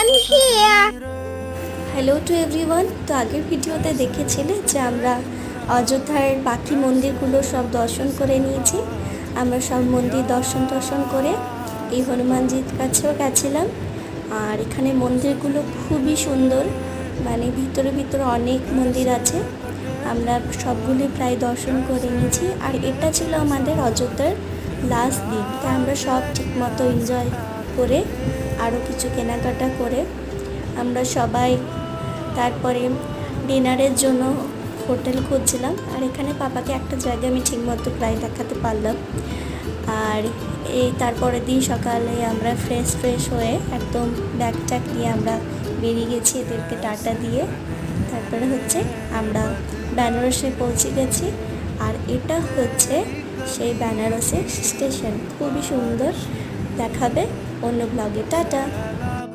I'm here. Hello to everyone. তো আগের ভিডিওতে দেখেছিলে যে আমরা অযোধ্যার বাকি মন্দিরগুলো সব দর্শন করে নিয়েছি। আমরা সব মন্দির দর্শন করে এই হনুমানজির কাছেও গেছিলাম। আর এখানে মন্দিরগুলো খুবই সুন্দর, মানে ভিতরে অনেক মন্দির আছে। আমরা সবগুলি প্রায় দর্শন করে নিয়েছি। আর এটা ছিল আমাদের অযোধ্যার লাস্ট দিন, তাই আমরা সব ঠিকমতো এনজয় করে আরও কিছু কেনাকাটা করে আমরা সবাই তারপরে ডিনারের জন্য হোটেল খুঁজছিলাম। আর এখানে পাপাকে একটা জায়গা আমি ঠিকমতো প্রায় দেখাতে পারলাম। আর এই তারপরের দিন সকালে আমরা ফ্রেশ হয়ে একদম ব্যাগ ট্যাগ নিয়ে আমরা বেরিয়ে গেছি এদেরকে টাটা দিয়ে। তারপরে হচ্ছে আমরা বেনারসে পৌঁছে গেছি। আর এটা হচ্ছে সেই বেনারসের স্টেশন, খুবই সুন্দর। দেখাবে অন্য ব্লগে। টাটা।